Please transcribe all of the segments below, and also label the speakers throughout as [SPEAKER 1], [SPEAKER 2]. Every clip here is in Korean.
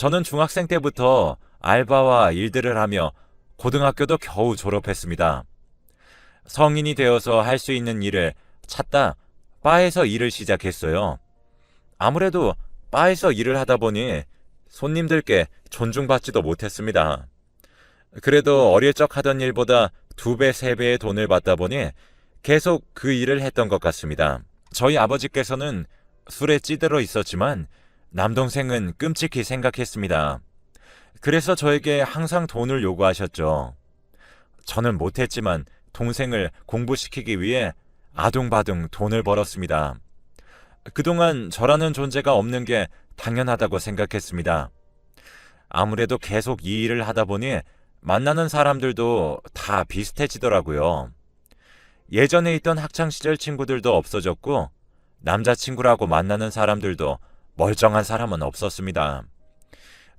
[SPEAKER 1] 저는 중학생 때부터 알바와 일들을 하며 고등학교도 겨우 졸업했습니다. 성인이 되어서 할 수 있는 일을 찾다 바에서 일을 시작했어요. 아무래도 바에서 일을 하다 보니 손님들께 존중받지도 못했습니다. 그래도 어릴 적 하던 일보다 2배, 3배의 돈을 받다 보니 계속 그 일을 했던 것 같습니다. 저희 아버지께서는 술에 찌들어 있었지만 남동생은 끔찍히 생각했습니다. 그래서 저에게 항상 돈을 요구하셨죠. 저는 못했지만 동생을 공부시키기 위해 아둥바둥 돈을 벌었습니다. 그동안 저라는 존재가 없는 게 당연하다고 생각했습니다. 아무래도 계속 이 일을 하다 보니 만나는 사람들도 다 비슷해지더라고요. 예전에 있던 학창시절 친구들도 없어졌고 남자친구라고 만나는 사람들도 멀쩡한 사람은 없었습니다.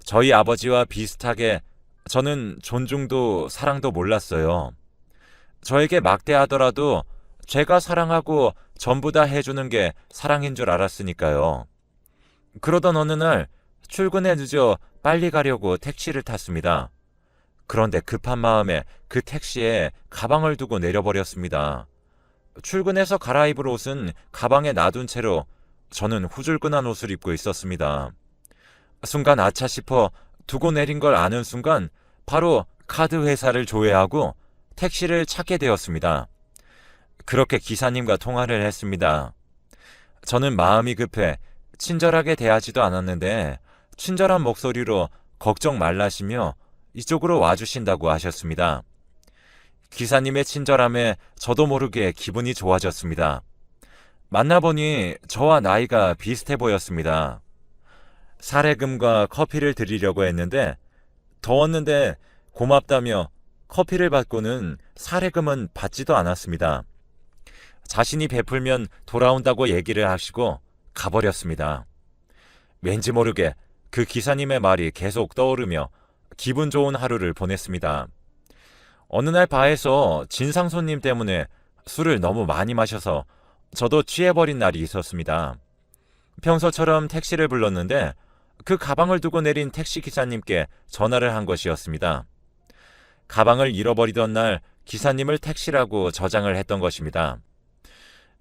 [SPEAKER 1] 저희 아버지와 비슷하게 저는 존중도 사랑도 몰랐어요. 저에게 막대하더라도 제가 사랑하고 전부 다 해주는 게 사랑인 줄 알았으니까요. 그러던 어느 날 출근에 늦어 빨리 가려고 택시를 탔습니다. 그런데 급한 마음에 그 택시에 가방을 두고 내려버렸습니다. 출근해서 갈아입을 옷은 가방에 놔둔 채로 저는 후줄근한 옷을 입고 있었습니다. 순간 아차 싶어 두고 내린 걸 아는 순간 바로 카드 회사를 조회하고 택시를 찾게 되었습니다. 그렇게 기사님과 통화를 했습니다. 저는 마음이 급해 친절하게 대하지도 않았는데 친절한 목소리로 걱정 말라시며 이쪽으로 와주신다고 하셨습니다. 기사님의 친절함에 저도 모르게 기분이 좋아졌습니다. 만나보니 저와 나이가 비슷해 보였습니다. 사례금과 커피를 드리려고 했는데 더웠는데 고맙다며 커피를 받고는 사례금은 받지도 않았습니다. 자신이 베풀면 돌아온다고 얘기를 하시고 가버렸습니다. 왠지 모르게 그 기사님의 말이 계속 떠오르며 기분 좋은 하루를 보냈습니다. 어느 날 바에서 진상 손님 때문에 술을 너무 많이 마셔서 저도 취해버린 날이 있었습니다. 평소처럼 택시를 불렀는데 그 가방을 두고 내린 택시 기사님께 전화를 한 것이었습니다. 가방을 잃어버리던 날 기사님을 택시라고 저장을 했던 것입니다.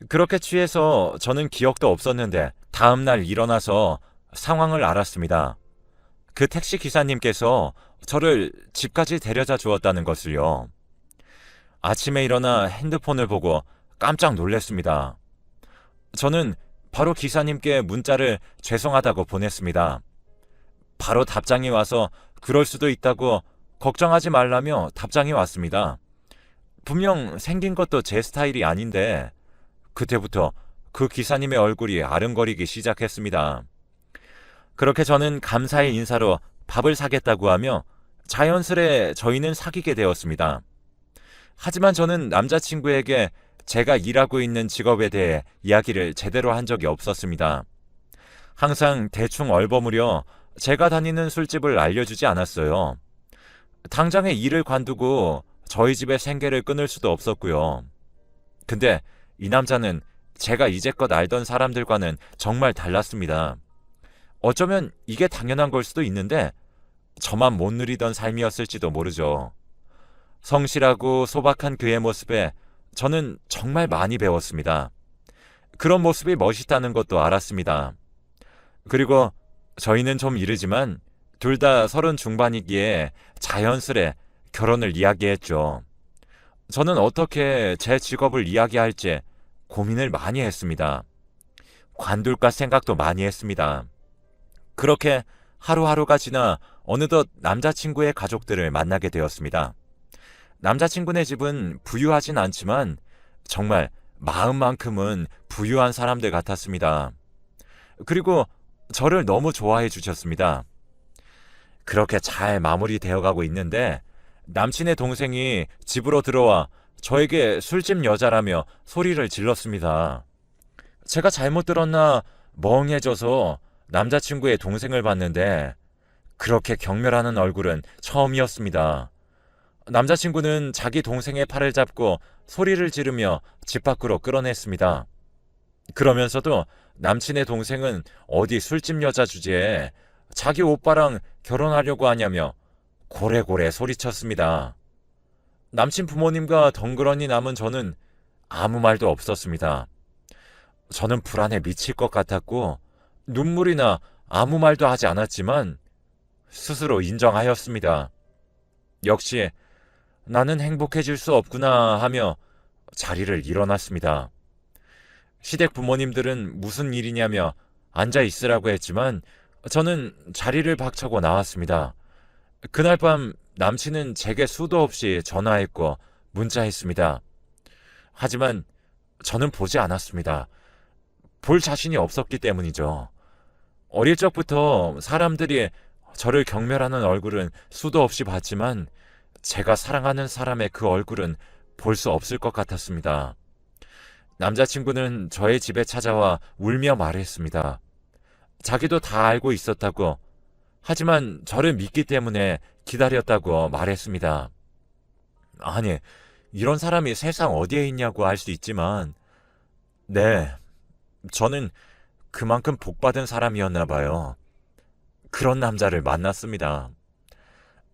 [SPEAKER 1] 그렇게 취해서 저는 기억도 없었는데 다음날 일어나서 상황을 알았습니다. 그 택시 기사님께서 저를 집까지 데려다 주었다는 것을요. 아침에 일어나 핸드폰을 보고 깜짝 놀랐습니다. 저는 바로 기사님께 문자를 죄송하다고 보냈습니다. 바로 답장이 와서 그럴 수도 있다고 걱정하지 말라며 답장이 왔습니다. 분명 생긴 것도 제 스타일이 아닌데 그때부터 그 기사님의 얼굴이 아른거리기 시작했습니다. 그렇게 저는 감사의 인사로 밥을 사겠다고 하며 자연스레 저희는 사귀게 되었습니다. 하지만 저는 남자친구에게 제가 일하고 있는 직업에 대해 이야기를 제대로 한 적이 없었습니다. 항상 대충 얼버무려 제가 다니는 술집을 알려주지 않았어요. 당장에 일을 관두고 저희 집의 생계를 끊을 수도 없었고요. 근데 이 남자는 제가 이제껏 알던 사람들과는 정말 달랐습니다. 어쩌면 이게 당연한 걸 수도 있는데 저만 못 누리던 삶이었을지도 모르죠. 성실하고 소박한 그의 모습에 저는 정말 많이 배웠습니다. 그런 모습이 멋있다는 것도 알았습니다. 그리고 저희는 좀 이르지만 둘 다 30 중반이기에 자연스레 결혼을 이야기했죠. 저는 어떻게 제 직업을 이야기할지 고민을 많이 했습니다. 관둘까 생각도 많이 했습니다. 그렇게 하루하루가 지나 어느덧 남자친구의 가족들을 만나게 되었습니다. 남자친구네 집은 부유하진 않지만 정말 마음만큼은 부유한 사람들 같았습니다. 그리고 저를 너무 좋아해 주셨습니다. 그렇게 잘 마무리되어 가고 있는데 남친의 동생이 집으로 들어와 저에게 술집 여자라며 소리를 질렀습니다. 제가 잘못 들었나 멍해져서 남자친구의 동생을 봤는데 그렇게 경멸하는 얼굴은 처음이었습니다. 남자친구는 자기 동생의 팔을 잡고 소리를 지르며 집 밖으로 끌어냈습니다. 그러면서도 남친의 동생은 어디 술집 여자 주제에 자기 오빠랑 결혼하려고 하냐며 고래고래 소리쳤습니다. 남친 부모님과 덩그러니 남은 저는 아무 말도 없었습니다. 저는 불안에 미칠 것 같았고 눈물이 나 아무 말도 하지 않았지만 스스로 인정하였습니다. 역시 나는 행복해질 수 없구나 하며 자리를 일어났습니다. 시댁 부모님들은 무슨 일이냐며 앉아 있으라고 했지만 저는 자리를 박차고 나왔습니다. 그날 밤 남친은 제게 수도 없이 전화했고 문자했습니다. 하지만 저는 보지 않았습니다. 볼 자신이 없었기 때문이죠. 어릴 적부터 사람들이 저를 경멸하는 얼굴은 수도 없이 봤지만 제가 사랑하는 사람의 그 얼굴은 볼 수 없을 것 같았습니다. 남자친구는 저의 집에 찾아와 울며 말했습니다. 자기도 다 알고 있었다고, 하지만 저를 믿기 때문에 기다렸다고 말했습니다. 아니, 이런 사람이 세상 어디에 있냐고 할 수 있지만, 네, 저는 그만큼 복받은 사람이었나 봐요. 그런 남자를 만났습니다.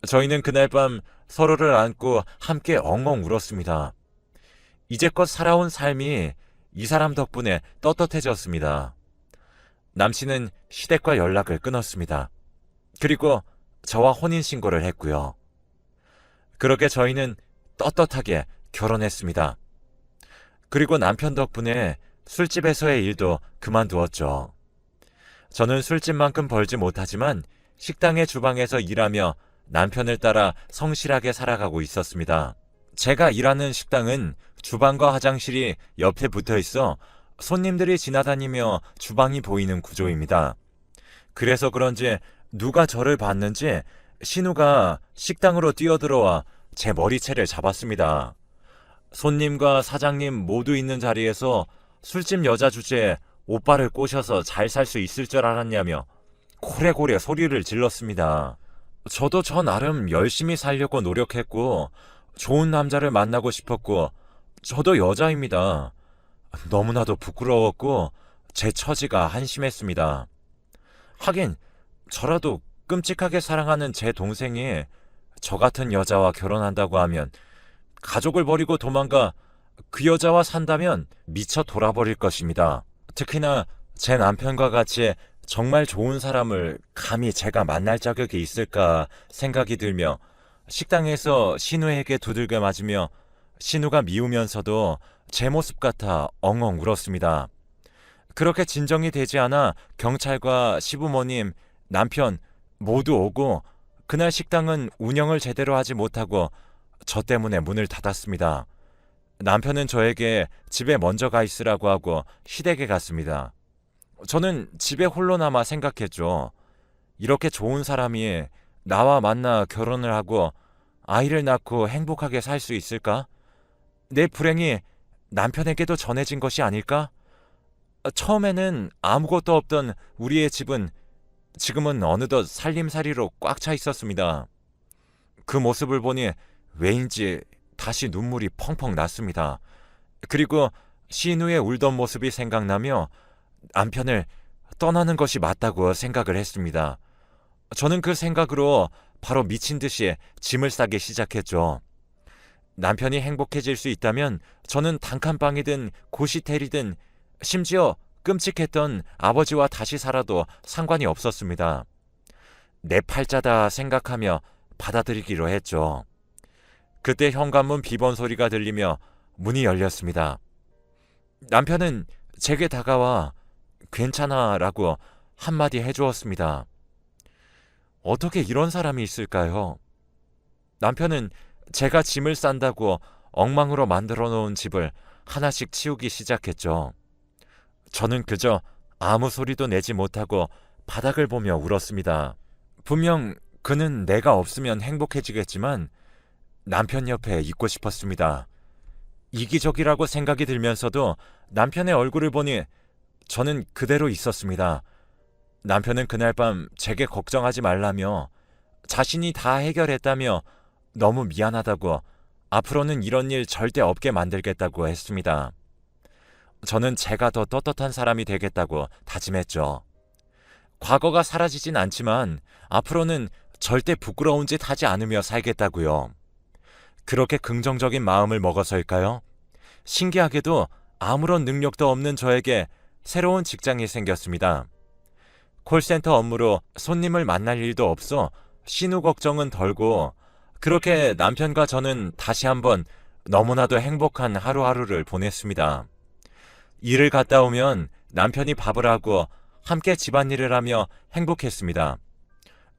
[SPEAKER 1] 저희는 그날 밤 서로를 안고 함께 엉엉 울었습니다. 이제껏 살아온 삶이 이 사람 덕분에 떳떳해졌습니다. 남친은 시댁과 연락을 끊었습니다. 그리고 저와 혼인신고를 했고요. 그렇게 저희는 떳떳하게 결혼했습니다. 그리고 남편 덕분에 술집에서의 일도 그만두었죠. 저는 술집만큼 벌지 못하지만 식당의 주방에서 일하며 남편을 따라 성실하게 살아가고 있었습니다. 제가 일하는 식당은 주방과 화장실이 옆에 붙어 있어 손님들이 지나다니며 주방이 보이는 구조입니다. 그래서 그런지 누가 저를 봤는지 신우가 식당으로 뛰어들어와 제 머리채를 잡았습니다. 손님과 사장님 모두 있는 자리에서 술집 여자 주제에 오빠를 꼬셔서 잘 살 수 있을 줄 알았냐며 고래고래 소리를 질렀습니다. 저도 저 나름 열심히 살려고 노력했고 좋은 남자를 만나고 싶었고 저도 여자입니다. 너무나도 부끄러웠고 제 처지가 한심했습니다. 하긴 저라도 끔찍하게 사랑하는 제 동생이 저 같은 여자와 결혼한다고 하면 가족을 버리고 도망가 그 여자와 산다면 미쳐 돌아버릴 것입니다. 특히나 제 남편과 같이 정말 좋은 사람을 감히 제가 만날 자격이 있을까 생각이 들며 식당에서 신우에게 두들겨 맞으며 신우가 미우면서도 제 모습 같아 엉엉 울었습니다. 그렇게 진정이 되지 않아 경찰과 시부모님, 남편 모두 오고 그날 식당은 운영을 제대로 하지 못하고 저 때문에 문을 닫았습니다. 남편은 저에게 집에 먼저 가 있으라고 하고 시댁에 갔습니다. 저는 집에 홀로 남아 생각했죠. 이렇게 좋은 사람이 나와 만나 결혼을 하고 아이를 낳고 행복하게 살 수 있을까? 내 불행이 남편에게도 전해진 것이 아닐까? 처음에는 아무것도 없던 우리의 집은 지금은 어느덧 살림살이로 꽉 차 있었습니다. 그 모습을 보니 왜인지 다시 눈물이 펑펑 났습니다. 그리고 신우의 울던 모습이 생각나며 남편을 떠나는 것이 맞다고 생각을 했습니다. 저는 그 생각으로 바로 미친 듯이 짐을 싸기 시작했죠. 남편이 행복해질 수 있다면 저는 단칸방이든 고시텔이든 심지어 끔찍했던 아버지와 다시 살아도 상관이 없었습니다. 내 팔자다 생각하며 받아들이기로 했죠. 그때 현관문 비번 소리가 들리며 문이 열렸습니다. 남편은 제게 다가와 괜찮아 라고 한마디 해주었습니다. 어떻게 이런 사람이 있을까요? 남편은 제가 짐을 싼다고 엉망으로 만들어 놓은 집을 하나씩 치우기 시작했죠. 저는 그저 아무 소리도 내지 못하고 바닥을 보며 울었습니다. 분명 그는 내가 없으면 행복해지겠지만 남편 옆에 있고 싶었습니다. 이기적이라고 생각이 들면서도 남편의 얼굴을 보니 저는 그대로 있었습니다. 남편은 그날 밤 제게 걱정하지 말라며 자신이 다 해결했다며 너무 미안하다고 앞으로는 이런 일 절대 없게 만들겠다고 했습니다. 저는 제가 더 떳떳한 사람이 되겠다고 다짐했죠. 과거가 사라지진 않지만 앞으로는 절대 부끄러운 짓 하지 않으며 살겠다고요. 그렇게 긍정적인 마음을 먹어서일까요? 신기하게도 아무런 능력도 없는 저에게 새로운 직장이 생겼습니다. 콜센터 업무로 손님을 만날 일도 없어 신우 걱정은 덜고 그렇게 남편과 저는 다시 한번 너무나도 행복한 하루하루를 보냈습니다. 일을 갔다 오면 남편이 밥을 하고 함께 집안일을 하며 행복했습니다.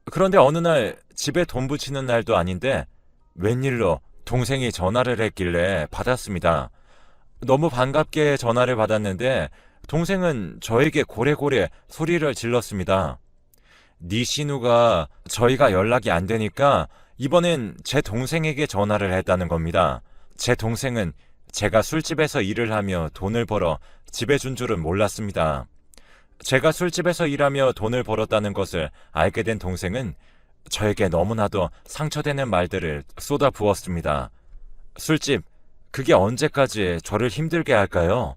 [SPEAKER 1] 그런데 어느 날 집에 돈 붙이는 날도 아닌데 웬일로 동생이 전화를 했길래 받았습니다. 너무 반갑게 전화를 받았는데 동생은 저에게 고래고래 소리를 질렀습니다. 네 신우가 저희가 연락이 안 되니까 이번엔 제 동생에게 전화를 했다는 겁니다. 제 동생은 제가 술집에서 일을 하며 돈을 벌어 집에 준 줄은 몰랐습니다. 제가 술집에서 일하며 돈을 벌었다는 것을 알게 된 동생은 저에게 너무나도 상처되는 말들을 쏟아부었습니다. 술집, 그게 언제까지 저를 힘들게 할까요?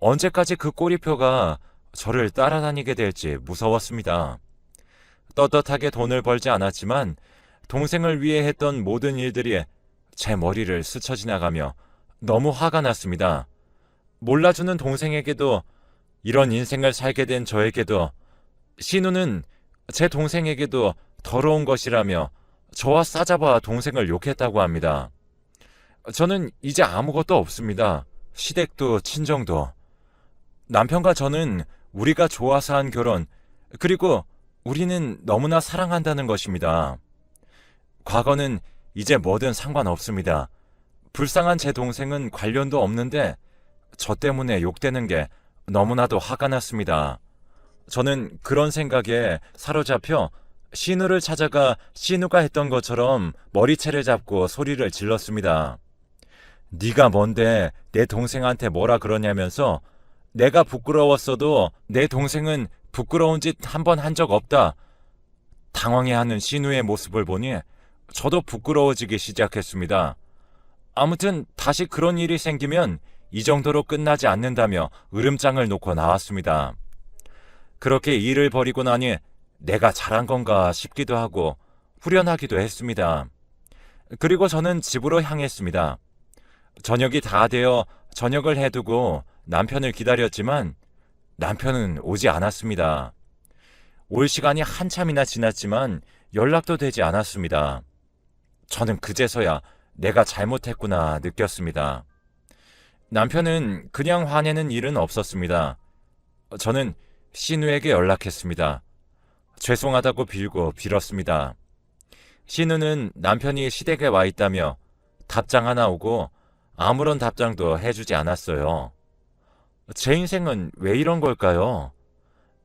[SPEAKER 1] 언제까지 그 꼬리표가 저를 따라다니게 될지 무서웠습니다. 떳떳하게 돈을 벌지 않았지만 동생을 위해 했던 모든 일들이 제 머리를 스쳐 지나가며 너무 화가 났습니다. 몰라주는 동생에게도 이런 인생을 살게 된 저에게도 신우는 제 동생에게도 더러운 것이라며 저와 싸잡아 동생을 욕했다고 합니다. 저는 이제 아무것도 없습니다. 시댁도 친정도. 남편과 저는 우리가 좋아서 한 결혼, 그리고 우리는 너무나 사랑한다는 것입니다. 과거는 이제 뭐든 상관없습니다. 불쌍한 제 동생은 관련도 없는데 저 때문에 욕되는 게 너무나도 화가 났습니다. 저는 그런 생각에 사로잡혀 신우를 찾아가 신우가 했던 것처럼 머리채를 잡고 소리를 질렀습니다. 네가 뭔데 내 동생한테 뭐라 그러냐면서 내가 부끄러웠어도 내 동생은 부끄러운 짓 한 번 한 적 없다. 당황해하는 신우의 모습을 보니 저도 부끄러워지기 시작했습니다. 아무튼 다시 그런 일이 생기면 이 정도로 끝나지 않는다며 으름장을 놓고 나왔습니다. 그렇게 일을 벌이고 나니 내가 잘한 건가 싶기도 하고 후련하기도 했습니다. 그리고 저는 집으로 향했습니다. 저녁이 다 되어 저녁을 해두고 남편을 기다렸지만 남편은 오지 않았습니다. 올 시간이 한참이나 지났지만 연락도 되지 않았습니다. 저는 그제서야 내가 잘못했구나 느꼈습니다. 남편은 그냥 화내는 일은 없었습니다. 저는 신우에게 연락했습니다. 죄송하다고 빌었습니다. 신우는 남편이 시댁에 와 있다며 답장 하나 오고 아무런 답장도 해주지 않았어요. 제 인생은 왜 이런 걸까요?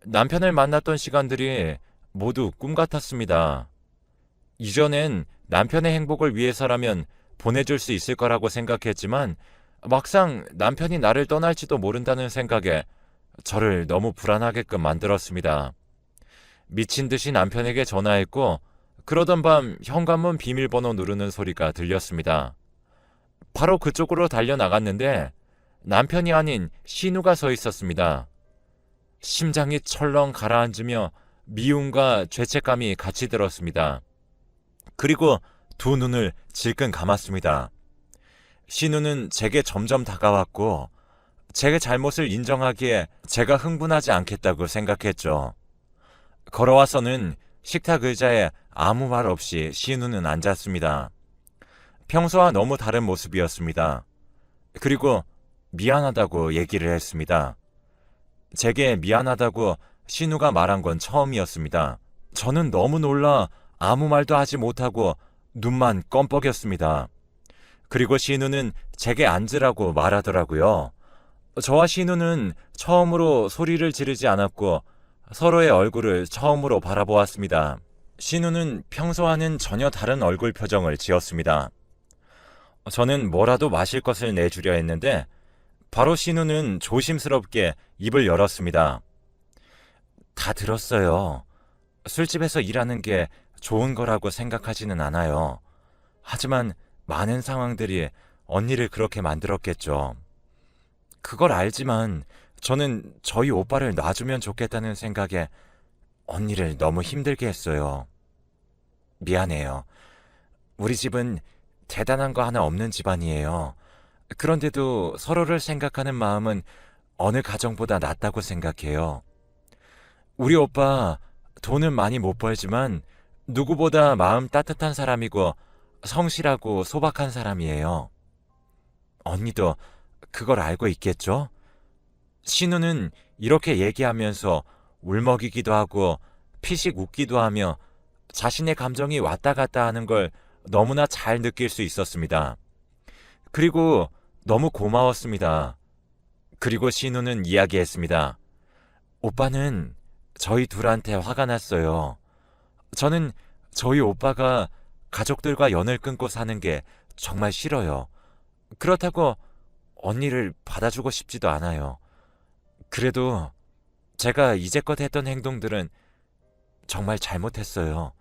[SPEAKER 1] 남편을 만났던 시간들이 모두 꿈 같았습니다. 이전엔 남편의 행복을 위해서라면 보내줄 수 있을 거라고 생각했지만 막상 남편이 나를 떠날지도 모른다는 생각에 저를 너무 불안하게끔 만들었습니다. 미친 듯이 남편에게 전화했고 그러던 밤 현관문 비밀번호 누르는 소리가 들렸습니다. 바로 그쪽으로 달려나갔는데 남편이 아닌 신우가 서 있었습니다. 심장이 철렁 가라앉으며 미움과 죄책감이 같이 들었습니다. 그리고 두 눈을 질끈 감았습니다. 신우는 제게 점점 다가왔고 제 잘못을 인정하기에 제가 흥분하지 않겠다고 생각했죠. 걸어와서는 식탁 의자에 아무 말 없이 신우는 앉았습니다. 평소와 너무 다른 모습이었습니다. 그리고 미안하다고 얘기를 했습니다. 제게 미안하다고 신우가 말한 건 처음이었습니다. 저는 너무 놀라 아무 말도 하지 못하고 눈만 껌뻑였습니다. 그리고 신우는 제게 앉으라고 말하더라고요. 저와 신우는 처음으로 소리를 지르지 않았고 서로의 얼굴을 처음으로 바라보았습니다. 신우는 평소와는 전혀 다른 얼굴 표정을 지었습니다. 저는 뭐라도 마실 것을 내주려 했는데 바로 신우는 조심스럽게 입을 열었습니다. 다 들었어요. 술집에서 일하는 게 좋은 거라고 생각하지는 않아요. 하지만 많은 상황들이 언니를 그렇게 만들었겠죠. 그걸 알지만 저는 저희 오빠를 놔주면 좋겠다는 생각에 언니를 너무 힘들게 했어요. 미안해요. 우리 집은 대단한 거 하나 없는 집안이에요. 그런데도 서로를 생각하는 마음은 어느 가정보다 낫다고 생각해요. 우리 오빠 돈은 많이 못 벌지만 누구보다 마음 따뜻한 사람이고 성실하고 소박한 사람이에요. 언니도 그걸 알고 있겠죠? 신우는 이렇게 얘기하면서 울먹이기도 하고 피식 웃기도 하며 자신의 감정이 왔다 갔다 하는 걸 너무나 잘 느낄 수 있었습니다. 그리고 너무 고마웠습니다. 그리고 신우는 이야기했습니다. 오빠는 저희 둘한테 화가 났어요. 저는 저희 오빠가 가족들과 연을 끊고 사는 게 정말 싫어요. 그렇다고 언니를 받아주고 싶지도 않아요. 그래도 제가 이제껏 했던 행동들은 정말 잘못했어요.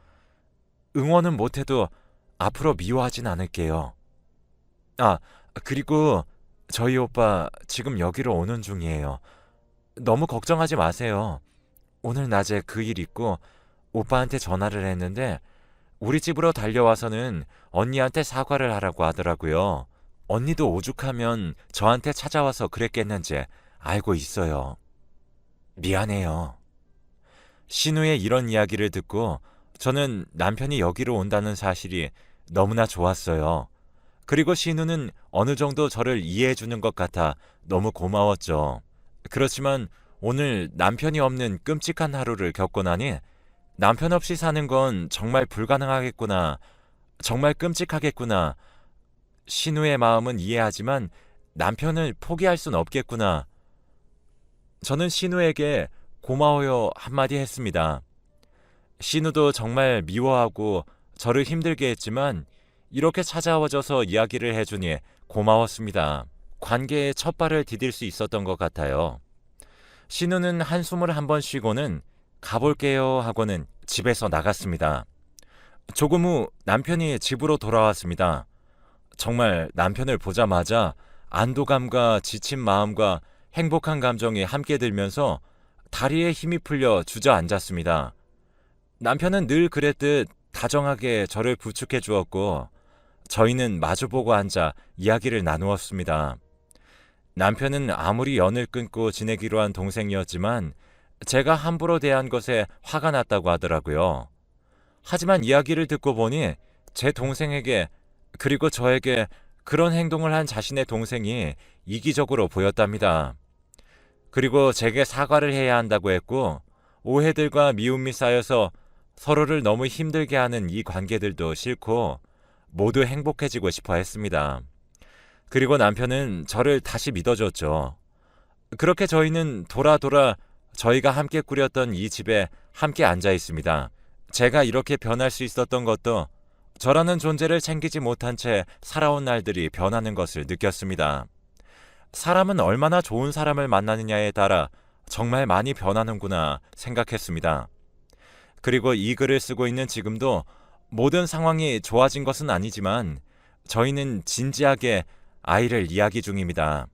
[SPEAKER 1] 응원은 못해도 앞으로 미워하진 않을게요. 아, 그리고 저희 오빠 지금 여기로 오는 중이에요. 너무 걱정하지 마세요. 오늘 낮에 그 일 있고 오빠한테 전화를 했는데 우리 집으로 달려와서는 언니한테 사과를 하라고 하더라고요. 언니도 오죽하면 저한테 찾아와서 그랬겠는지 알고 있어요. 미안해요. 신우의 이런 이야기를 듣고 저는 남편이 여기로 온다는 사실이 너무나 좋았어요. 그리고 신우는 어느 정도 저를 이해해 주는 것 같아 너무 고마웠죠. 그렇지만 오늘 남편이 없는 끔찍한 하루를 겪고 나니 남편 없이 사는 건 정말 불가능하겠구나. 정말 끔찍하겠구나. 신우의 마음은 이해하지만 남편을 포기할 순 없겠구나. 저는 신우에게 고마워요 한마디 했습니다. 신우도 정말 미워하고 저를 힘들게 했지만 이렇게 찾아와줘서 이야기를 해주니 고마웠습니다. 관계의 첫 발을 디딜 수 있었던 것 같아요. 신우는 한숨을 한번 쉬고는 가볼게요 하고는 집에서 나갔습니다. 조금 후 남편이 집으로 돌아왔습니다. 정말 남편을 보자마자 안도감과 지친 마음과 행복한 감정이 함께 들면서 다리에 힘이 풀려 주저앉았습니다. 남편은 늘 그랬듯 다정하게 저를 부축해 주었고 저희는 마주보고 앉아 이야기를 나누었습니다. 남편은 아무리 연을 끊고 지내기로 한 동생이었지만 제가 함부로 대한 것에 화가 났다고 하더라고요. 하지만 이야기를 듣고 보니 제 동생에게 그리고 저에게 그런 행동을 한 자신의 동생이 이기적으로 보였답니다. 그리고 제게 사과를 해야 한다고 했고 오해들과 미움이 쌓여서 서로를 너무 힘들게 하는 이 관계들도 싫고 모두 행복해지고 싶어 했습니다. 그리고 남편은 저를 다시 믿어줬죠. 그렇게 저희는 돌아 저희가 함께 꾸렸던 이 집에 함께 앉아 있습니다. 제가 이렇게 변할 수 있었던 것도 저라는 존재를 챙기지 못한 채 살아온 날들이 변하는 것을 느꼈습니다. 사람은 얼마나 좋은 사람을 만나느냐에 따라 정말 많이 변하는구나 생각했습니다. 그리고 이 글을 쓰고 있는 지금도 모든 상황이 좋아진 것은 아니지만 저희는 진지하게 아이를 이야기 중입니다.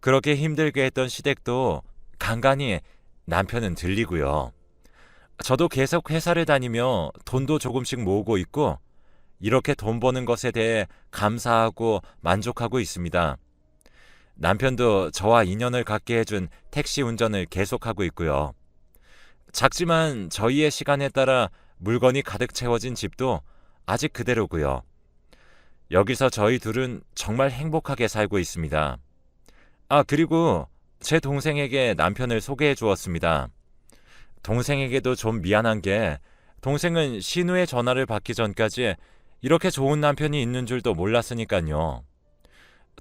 [SPEAKER 1] 그렇게 힘들게 했던 시댁도 간간히 남편은 들리고요. 저도 계속 회사를 다니며 돈도 조금씩 모으고 있고 이렇게 돈 버는 것에 대해 감사하고 만족하고 있습니다. 남편도 저와 인연을 갖게 해준 택시 운전을 계속하고 있고요. 작지만 저희의 시간에 따라 물건이 가득 채워진 집도 아직 그대로고요. 여기서 저희 둘은 정말 행복하게 살고 있습니다. 그리고 제 동생에게 남편을 소개해 주었습니다. 동생에게도 좀 미안한 게 동생은 신우의 전화를 받기 전까지 이렇게 좋은 남편이 있는 줄도 몰랐으니까요.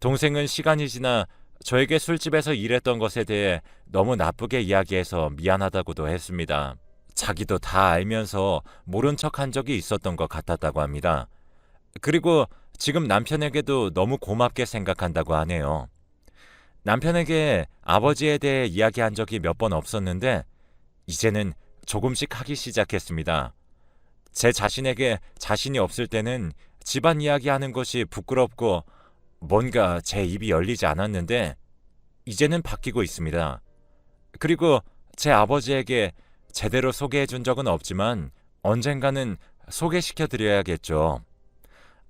[SPEAKER 1] 동생은 시간이 지나 저에게 술집에서 일했던 것에 대해 너무 나쁘게 이야기해서 미안하다고도 했습니다. 자기도 다 알면서 모른 척 한 적이 있었던 것 같았다고 합니다. 그리고 지금 남편에게도 너무 고맙게 생각한다고 하네요. 남편에게 아버지에 대해 이야기한 적이 몇 번 없었는데 이제는 조금씩 하기 시작했습니다. 제 자신에게 자신이 없을 때는 집안 이야기하는 것이 부끄럽고 뭔가 제 입이 열리지 않았는데 이제는 바뀌고 있습니다. 그리고 제 아버지에게 제대로 소개해 준 적은 없지만 언젠가는 소개시켜 드려야겠죠.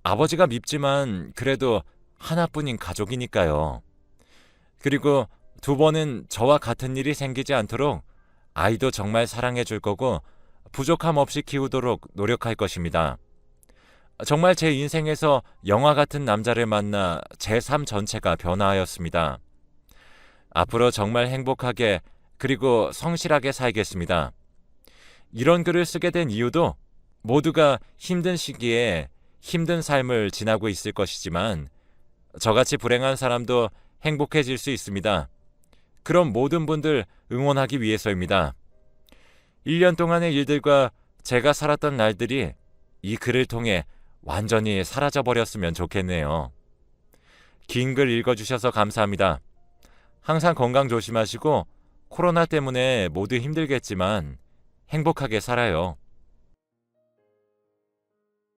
[SPEAKER 1] 아버지가 밉지만 그래도 하나뿐인 가족이니까요. 그리고 두 번은 저와 같은 일이 생기지 않도록 아이도 정말 사랑해 줄 거고 부족함 없이 키우도록 노력할 것입니다. 정말 제 인생에서 영화 같은 남자를 만나 제 삶 전체가 변화하였습니다. 앞으로 정말 행복하게 그리고 성실하게 살겠습니다. 이런 글을 쓰게 된 이유도 모두가 힘든 시기에 힘든 삶을 지나고 있을 것이지만 저같이 불행한 사람도 행복해질 수 있습니다. 그럼 모든 분들 응원하기 위해서입니다. 1년 동안의 일들과 제가 살았던 날들이 이 글을 통해 완전히 사라져버렸으면 좋겠네요. 긴 글 읽어주셔서 감사합니다. 항상 건강 조심하시고 코로나 때문에 모두 힘들겠지만 행복하게 살아요.